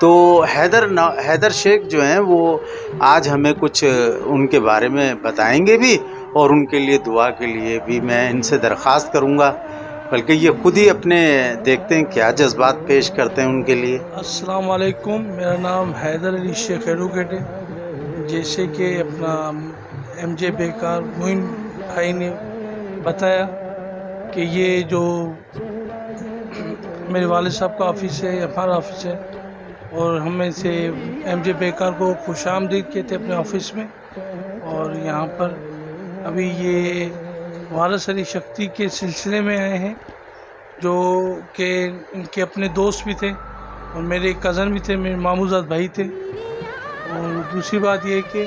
تو حیدر شیخ جو ہیں وہ آج ہمیں کچھ ان کے بارے میں بتائیں گے بھی، اور ان کے لیے دعا کے لیے بھی میں ان سے درخواست کروں گا، بلکہ یہ خود ہی اپنے دیکھتے ہیں کیا جذبات پیش کرتے ہیں ان کے لیے۔ السلام علیکم، میرا نام حیدر علی شیخ ایڈوکیٹ ہے۔ جیسے کہ اپنا ایم جے بیکار معین بھائی نے بتایا کہ یہ جو میرے والد صاحب کا آفس ہے، ہمارا آفس ہے، اور ہم میں سے ایم جے بیکار کو خوش آمدید کہتے اپنے آفس میں۔ اور یہاں پر ابھی یہ وارث علی شکتی کے سلسلے میں آئے ہیں، جو کہ ان کے اپنے دوست بھی تھے اور میرے کزن بھی تھے، میرے ماموزاد بھائی تھے۔ اور دوسری بات یہ کہ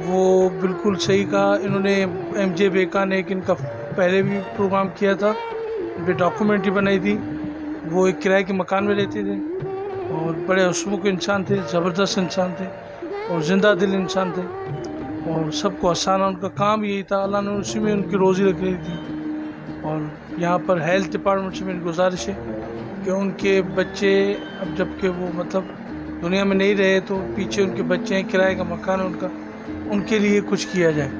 وہ بالکل صحیح کہا، انہوں نے ایم جے بیکار نے ایک ان کا پہلے بھی پروگرام کیا تھا، ان پہ ڈاکومنٹری بنائی تھی۔ وہ ایک کرائے کے مکان میں رہتے تھے اور بڑے حسمک انسان تھے، زبردست انسان تھے اور زندہ دل انسان تھے، اور سب کو ہنسانا ان کا کام یہی تھا۔ اللہ نے اسی میں ان کی روزی رکھ رہی تھی۔ اور یہاں پر ہیلتھ ڈپارٹمنٹ سے میری گزارش ہے کہ ان کے بچے اب جب کہ وہ مطلب دنیا میں نہیں رہے تو پیچھے ان کے بچے ہیں، کرائے کا مکان ہے ان کا، ان کے لیے کچھ کیا جائے۔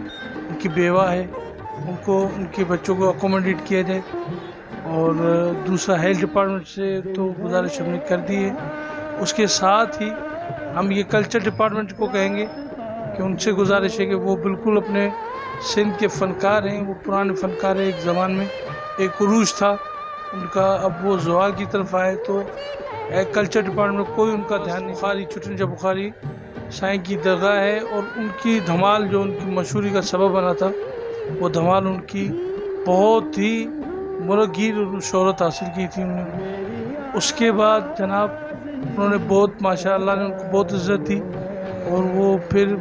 ان کی بیوہ ہے، ان کو ان کے بچوں کو اکوموڈیٹ کیا جائے۔ اور دوسرا ہیلتھ ڈپارٹمنٹ سے تو گزارش ہم نے کر دی ہے۔ اس کے ساتھ ہی ہم یہ کلچر ڈپارٹمنٹ کو کہیں گے کہ ان سے گزارش ہے کہ وہ بالکل اپنے سندھ کے فنکار ہیں، وہ پرانے فنکار ہیں، ایک زمان میں ایک عروج تھا ان کا، اب وہ زوال کی طرف آئے تو ایک کلچر ڈپارٹمنٹ میں کوئی ان کا دھیان نہیں۔ بخاری چٹنجا بخاری سائیں کی درگاہ ہے، اور ان کی دھمال جو ان کی مشہوری کا سبب بنا تھا، وہ دھمال ان کی بہت ہی مرغیر شہرت حاصل کی تھی انہوں نے۔ اس کے بعد جناب انہوں نے بہت ماشاء اللہ نے ان کو بہت عزت دی، اور وہ پھر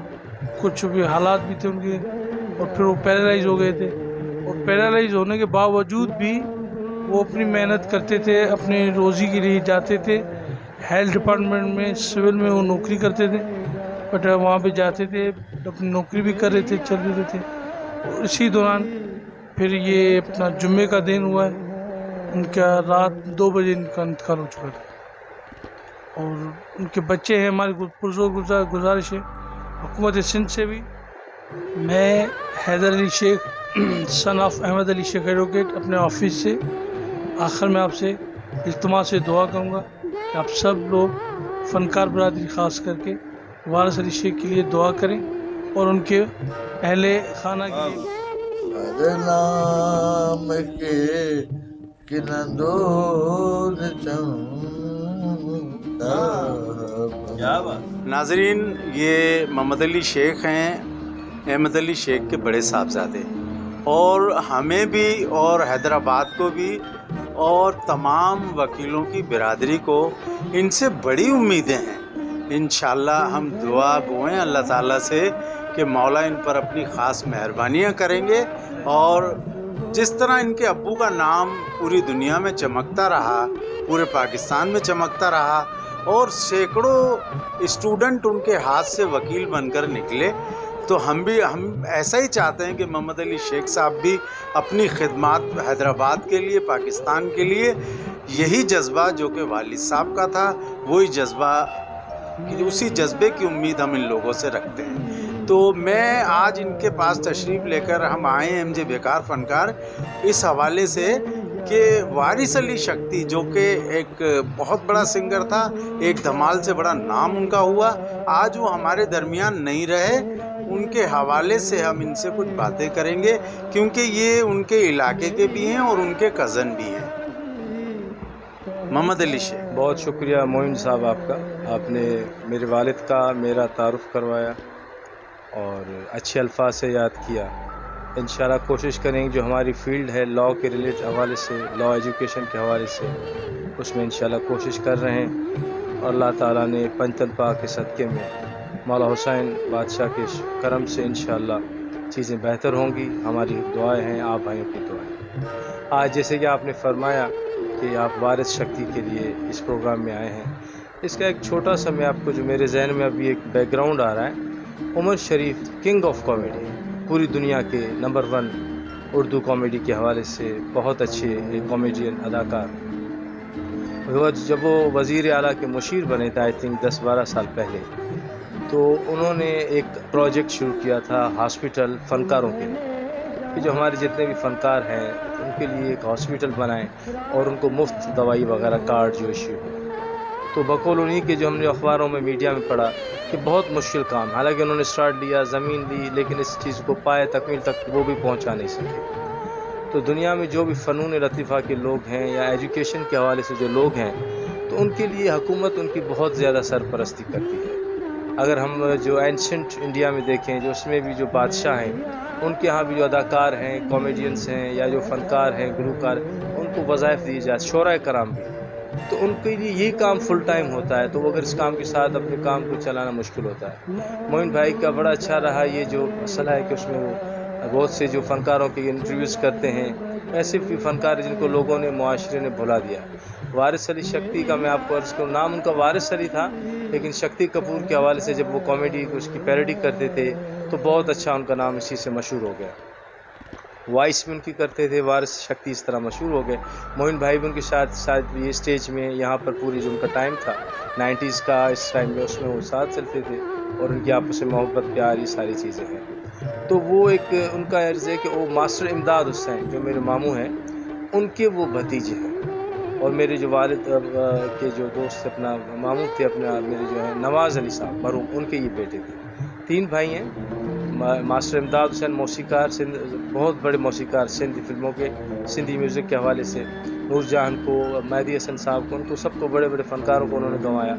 کچھ بھی حالات بھی تھے ان کے، اور پھر وہ پیرالائز ہو گئے تھے، اور پیرالائز ہونے کے باوجود بھی وہ اپنی محنت کرتے تھے، اپنے روزی کے لیے جاتے تھے۔ ہیلتھ ڈپارٹمنٹ میں سول میں وہ نوکری کرتے تھے، بٹ وہاں پہ جاتے تھے، اپنی نوکری بھی کر رہے تھے، چل رہے تھے۔ اور اسی دوران پھر یہ اپنا جمعے کا دن ہوا ہے، ان کا رات 2 بجے ان کا انتقال ہو چکا تھا۔ اور ان کے بچے ہیں، ہماری پرزور گزارش ہے حکومت سندھ سے بھی، میں حیدر علی شیخ سن of Ahmad Ali Sheikh advocate اپنے آفس سے آخر میں آپ سے اجتماع سے دعا کروں گا کہ آپ سب لوگ فنکار برادری خاص کر کے وارث علی شیخ کے لیے دعا کریں، اور ان کے اہل خانہ کے لیے۔ ہر نام کے کنندور ناظرین، یہ محمد علی شیخ ہیں، احمد علی شیخ کے بڑے صاحبزادے، اور ہمیں بھی اور حیدرآباد کو بھی اور تمام وکیلوں کی برادری کو ان سے بڑی امیدیں ہیں۔ انشاءاللہ ہم دعا گو ہیں اللہ تعالیٰ سے کہ مولا ان پر اپنی خاص مہربانیاں کریں گے، اور جس طرح ان کے ابو کا نام پوری دنیا میں چمکتا رہا، پورے پاکستان میں چمکتا رہا، اور سینکڑوں اسٹوڈنٹ ان کے ہاتھ سے وکیل بن کر نکلے، تو ہم ایسا ہی چاہتے ہیں کہ محمد علی شیخ صاحب بھی اپنی خدمات حیدرآباد کے لیے، پاکستان کے لیے، یہی جذبہ جو کہ والد صاحب کا تھا، وہی جذبہ، اسی جذبے کی امید ہم ان لوگوں سے رکھتے ہیں۔ تو میں آج ان کے پاس تشریف لے کر ہم آئے ہیں ایم جے بیکار فنکار، اس حوالے سے کہ وارث علی شکتی جو کہ ایک بہت بڑا سنگر تھا، ایک دھمال سے بڑا نام ان کا ہوا، آج وہ ہمارے درمیان نہیں رہے، ان کے حوالے سے ہم ان سے کچھ باتیں کریں گے، کیونکہ یہ ان کے علاقے کے بھی ہیں اور ان کے کزن بھی ہیں۔ محمد علی شیخ، بہت شکریہ معین صاحب آپ کا، آپ نے میرے والد کا میرا تعارف کروایا اور اچھے الفاظ سے یاد کیا۔ انشاءاللہ کوشش کریں گے جو ہماری فیلڈ ہے لاء کے ریلیٹ حوالے سے، لاء ایجوکیشن کے حوالے سے، اس میں انشاءاللہ کوشش کر رہے ہیں، اور اللہ تعالیٰ نے پنجتن پاک کے صدقے میں مولا حسین بادشاہ کے کرم سے انشاءاللہ چیزیں بہتر ہوں گی۔ ہماری دعائیں ہیں، آپ بھائیوں کی دعائیں۔ آج جیسے کہ آپ نے فرمایا کہ آپ وارث شکتی کے لیے اس پروگرام میں آئے ہیں، اس کا ایک چھوٹا سا میں آپ کو جو میرے ذہن میں ابھی ایک بیک گراؤنڈ آ رہا ہے، عمر شریف کنگ آف کامیڈی، پوری دنیا کے نمبر 1 اردو کامیڈی کے حوالے سے بہت اچھے ایک کامیڈین اداکار، جب وہ وزیر اعلیٰ کے مشیر بنے تھے آئی تھنک 10-12 سال پہلے، تو انہوں نے ایک پروجیکٹ شروع کیا تھا ہاسپٹل فنکاروں کے لیے، کہ جو ہمارے جتنے بھی فنکار ہیں ان کے لیے ایک ہاسپٹل بنائیں اور ان کو مفت دوائی وغیرہ کارڈ جو ایشو ہو. تو بقول انہیں کہ جو ہم نے اخباروں میں میڈیا میں پڑھا کہ بہت مشکل کام، حالانکہ انہوں نے سٹارٹ لیا، زمین لی، لیکن اس چیز کو پائے تکمیل تک وہ بھی پہنچا نہیں سکے. تو دنیا میں جو بھی فنون لطیفہ کے لوگ ہیں یا ایجوکیشن کے حوالے سے جو لوگ ہیں، تو ان کے لیے حکومت ان کی بہت زیادہ سرپرستی کرتی ہے. اگر ہم جو اینشنٹ انڈیا میں دیکھیں، جو اس میں بھی جو بادشاہ ہیں ان کے ہاں بھی جو اداکار ہیں، کامیڈینس ہیں یا جو فنکار ہیں، گلوکار، ان کو وظائف دی جائے، شعراء کرام بھی، تو ان کے لیے یہی کام فل ٹائم ہوتا ہے. تو وہ اگر اس کام کے ساتھ اپنے کام کو چلانا مشکل ہوتا ہے. معین بھائی کا بڑا اچھا رہا یہ جو مسئلہ ہے کہ اس میں وہ بہت سے جو فنکاروں کے انٹرویوز کرتے ہیں، ایسے بھی فنکار جن کو لوگوں نے، معاشرے نے بھلا دیا. وارث علی شکتی کا میں آپ کو عرض کروں، نام ان کا وارث علی تھا، لیکن شکتی کپور کے حوالے سے جب وہ کامیڈی اس کی پیروڈی کرتے تھے تو بہت اچھا ان کا نام اسی سے مشہور ہو گیا. وائس میں ان کی کرتے تھے، وارث شکتی اس طرح مشہور ہو گئے. معین بھائی بھی ان کے ساتھ یہ اسٹیج میں یہاں پر پوری جو ان کا ٹائم تھا 90s کا، اس ٹائم میں اس میں وہ ساتھ چلتے تھے اور ان کی آپس میں محبت پیار یہ ساری چیزیں ہیں. تو وہ ایک ان کا عرض ہے کہ وہ ماسٹر امداد حسین جو میرے ماموں ہیں ان کے وہ بھتیجے ہیں، اور میرے جو والد کے جو دوست اپنا ماموں تھے، اپنا میرے جو ہے نواز علی صاحب مرحوم، ان کے یہ بیٹے تھے. 3 بھائی ہیں. ماسٹر امداد حسین موسیقار، بہت بڑے موسیقار سندھی فلموں کے، سندھی میوزک کے حوالے سے. نور جہان کو، مہدی حسن صاحب کو، ان کو سب کو بڑے بڑے فنکاروں کو انہوں نے گنوایا.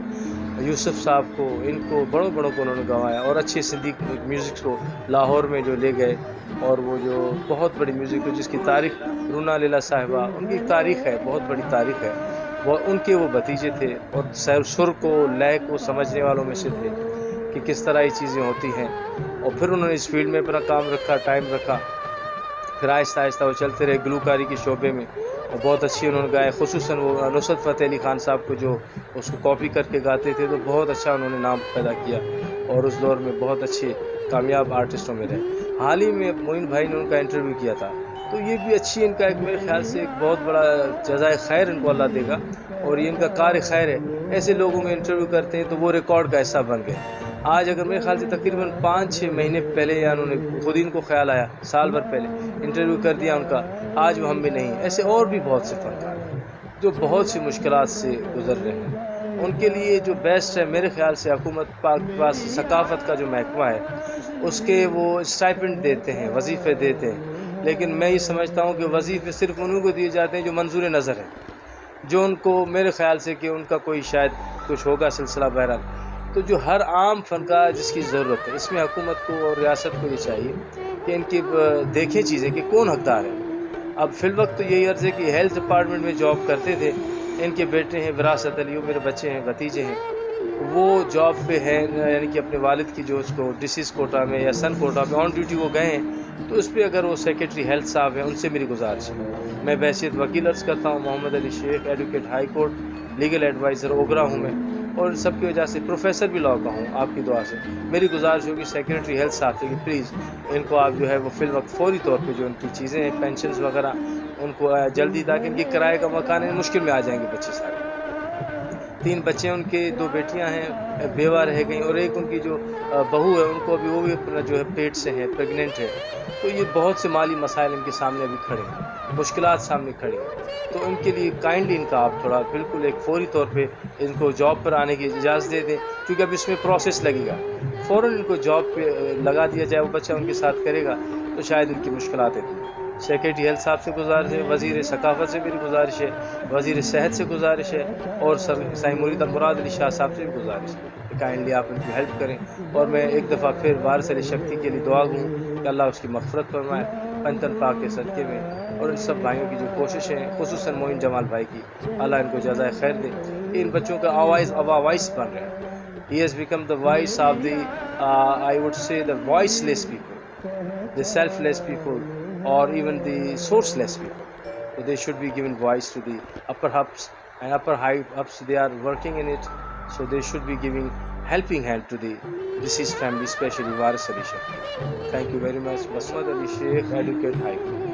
یوسف صاحب کو، ان کو بڑوں بڑوں کو انہوں نے گنوایا، اور اچھے سندھی میوزک کو لاہور میں جو لے گئے. اور وہ جو بہت بڑی میوزک جس کی تاریخ رونا لیلا صاحبہ، ان کی تاریخ ہے، بہت بڑی تاریخ ہے. وہ ان کے وہ بھتیجے تھے اور سر کو لے کو سمجھنے والوں میں سے تھے کہ کس طرح یہ چیزیں ہوتی ہیں. اور پھر انہوں نے اس فیلڈ میں اپنا کام رکھا، ٹائم رکھا. پھر آہستہ آہستہ وہ چلتے رہے گلوکاری کے شعبے میں، اور بہت اچھی انہوں نے گائے. خصوصاً وہ نصرت فتح علی خان صاحب کو جو اس کو کاپی کر کے گاتے تھے، تو بہت اچھا انہوں نے نام پیدا کیا اور اس دور میں بہت اچھے کامیاب آرٹسٹوں میں رہے. حال ہی میں معین بھائی نے ان کا انٹرویو کیا تھا، تو یہ بھی اچھی ان کا ایک میرے خیال سے ایک بہت بڑا جزائے خیر ان کو اللہ دے گا، اور یہ ان کا کار خیر ہے. ایسے لوگوں میں انٹرویو کرتے ہیں تو وہ ریکارڈ کا حصہ بن گئے. آج اگر میرے خیال سے تقریباً 5-6 مہینے پہلے یا انہوں نے خود ان کو خیال آیا، سال بھر پہلے انٹرویو کر دیا ان کا، آج وہ ہم میں نہیں. ایسے اور بھی بہت سے فنکار ہیں جو بہت سی مشکلات سے گزر رہے ہیں. ان کے لیے جو بیسٹ ہے میرے خیال سے حکومت پاک کے پاس ثقافت کا جو محکمہ ہے اس کے وہ اسٹائپنڈ دیتے ہیں، وظیفے دیتے ہیں. لیکن میں یہ سمجھتا ہوں کہ وظیفے صرف انہوں کو دیے جاتے ہیں جو منظور نظر ہیں، جو ان کو میرے خیال سے کہ ان کا کوئی شاید کچھ ہوگا سلسلہ. بہرحال تو جو ہر عام فنکار جس کی ضرورت ہے، اس میں حکومت کو اور ریاست کو یہ چاہیے کہ ان کی دیکھیں چیزیں کہ کون حقدار ہے. اب فی الوقت تو یہی عرض ہے کہ ہیلتھ ڈپارٹمنٹ میں جاب کرتے تھے، ان کے بیٹے ہیں وراثت علی، وہ میرے بچے ہیں، بھتیجے ہیں، وہ جاب پہ ہیں، یعنی کہ اپنے والد کی جو اس کو ڈسیز کوٹا میں یا سن کوٹا میں آن ڈیوٹی وہ گئے ہیں. تو اس پہ اگر وہ سیکریٹری ہیلتھ صاحب ہیں، ان سے میری گزارش ہے. میں بحیثیت وکیل عرض کرتا ہوں، محمد علی شیخ، advocate high court legal adviser OGRA ہوں میں، اور سب کی وجہ سے پروفیسر بھی لاء کا ہوں. آپ کی دعا سے میری گزارش ہوگی سیکریٹری ہیلتھ صاحب سے کہ پلیز ان کو آپ جو ہے وہ فی الوقت فوری طور پہ جو ان کی چیزیں ہیں، پینشنز وغیرہ، ان کو جلدی، تاکہ ان کی کرائے کا مکان ہے، مشکل میں آ جائیں گے بچے سارے. 3 بچے ہیں ان کے، 2 بیٹیاں ہیں، بیوہ رہ گئیں، اور ایک ان کی جو بہو ہے ان کو ابھی وہ بھی اپنا جو ہے پیٹ سے ہے، پریگننٹ ہے. تو یہ بہت سے مالی مسائل ان کے سامنے ابھی کھڑے ہیں، مشکلات سامنے کھڑی ہیں. تو ان کے لیے کائنڈلی ان کا آپ تھوڑا بالکل ایک فوری طور پہ ان کو جاب پر آنے کی اجازت دے دیں، کیونکہ اب اس میں پروسیس لگے گا. فوراً ان کو جاب پہ لگا دیا جائے، وہ بچہ ان کے ساتھ کرے گا تو شاید ان کی مشکلات ہیں. سیکریٹری ہیلتھ صاحب سے گزارش ہے، وزیر ثقافت سے میری گزارش ہے، وزیر صحت سے گزارش ہے، اور سائیں مراد علی شاہ صاحب سے بھی گزارش ہے کہ کائنڈلی آپ ان کی ہیلپ کریں. اور میں ایک دفعہ پھر وارث علی شکتی کے لیے دعا گوں کہ اللہ اس کی مغفرت فرمائے پنجتن پاک کے صدقے میں. اور ان سب بھائیوں کی جو کوششیں ہیں، خصوصاً معین جمال بھائی کی، اللہ ان کو جزائے خیر دے کہ ان بچوں کا وائس بن رہے ہیں. He has become the voice of the, I would say, the voiceless people, the selfless people, or even the sourceless people. So they should be given voice to the upper ups and upper high ups. They are working in it, so they should be giving helping hand to the deceased family, especially Waris Ali Sheikh. Thank you very much. Basmad Ali Sheikh, Advocate High Court.